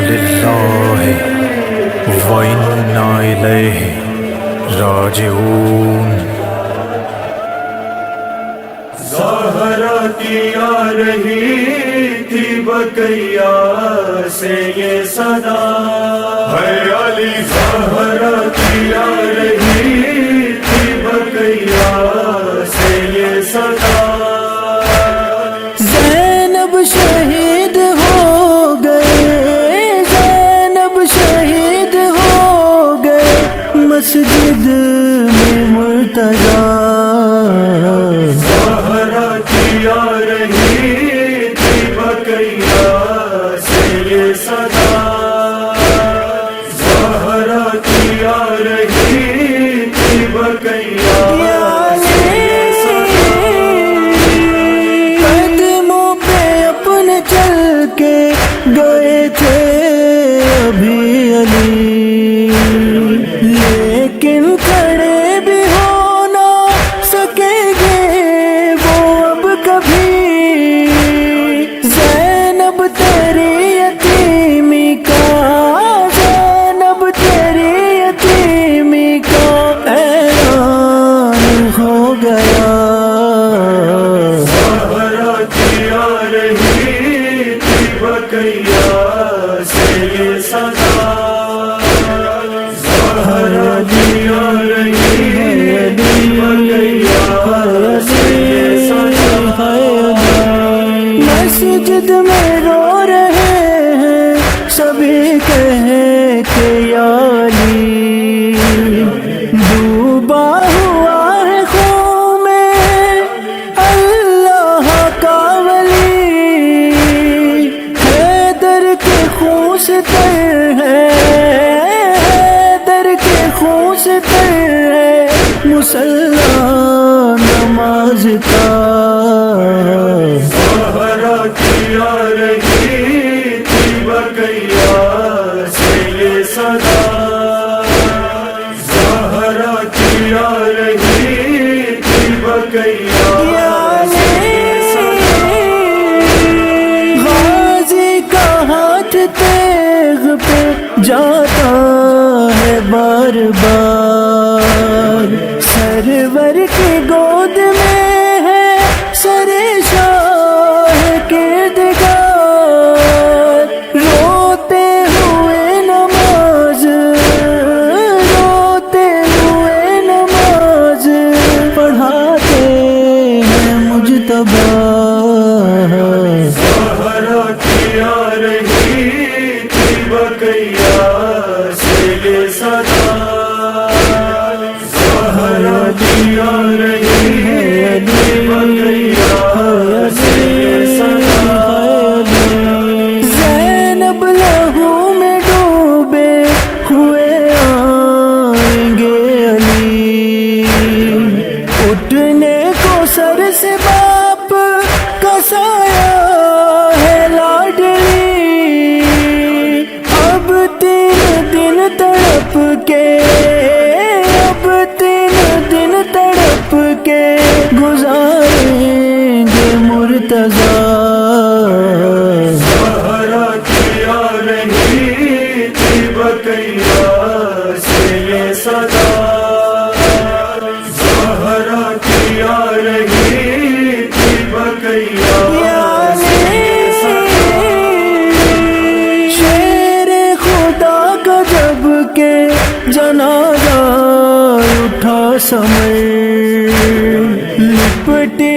للہ وإنا إلیہ راجعون۔ زہرا کی آ رہی تھی بقیہ سے یہ صدا، ہے علی زہرا کی آ رہی تھی بقیہ سے یہ صدا۔ زینب شہید ہو گئے، زینب شہید ہو گئے مسجد میں مرتضیٰ۔ زہرا کی آ رہی تھی بقیہ سے یہ صدا، زہرا کی آ رہی تھی بقیہ سے یہ صدا۔ قدموں پہ اپنے چل کے گئے تھے ابھی علی، لیکن کھڑے بھی ہو نہ سکیں گے وہ اب کبھی۔ زینب تیری یتیمی کا، زینب تیری یتیمی کا اعلان ہو گیا۔ زہرا کی آ رہی تھی بقیہ سے یہ صدا، زہرا کی آ رہی تھی بقیہ سے یہ صدا۔ مسجد میں رو رہے ہیں سبھی کہے کہ یا علی، ڈوبا ہوا ہے خون میں اللہ کا ولی، حیدر کے خون سے تر ہے، حیدر کے خون سے تر ہے مسلح نماز کا۔ زہرا کی آ رہی تھی بقیہ سے یہ صدا، زہرا کی آ رہی تھی بقیہ سے یہ صدا۔ غازی کا ہاتھ تیغ پہ جاتا ہے بار بار، سرور کی گود میں ہے سر شاہ کردگار، روتے ہوئے نماز، روتے ہوئے نماز پڑھاتے ہیں مجتبیٰ۔ زہرا کی آ رہی تھی بقیہ سے یہ صدا، زہرا کی آ رہی تھی بقیہ سے یہ صدا۔ زینب لہو میں ڈوبے ہوئے آئیں گے علی، اٹھنے کو سر سے باپ کا سایہ ہے لاڈلی، اب 3 دن تڑپ کے، اب 3 دن تڑپ کے گزاریں گے مرتضیٰ۔ زہرا کی آ رہی تھی بقیہ سے یہ صدا، زہرا کی آ رہی تھی بقیہ سے یہ صدا۔ شیر خدا کا جب کہ جنازہ اٹھا سمر، لپٹی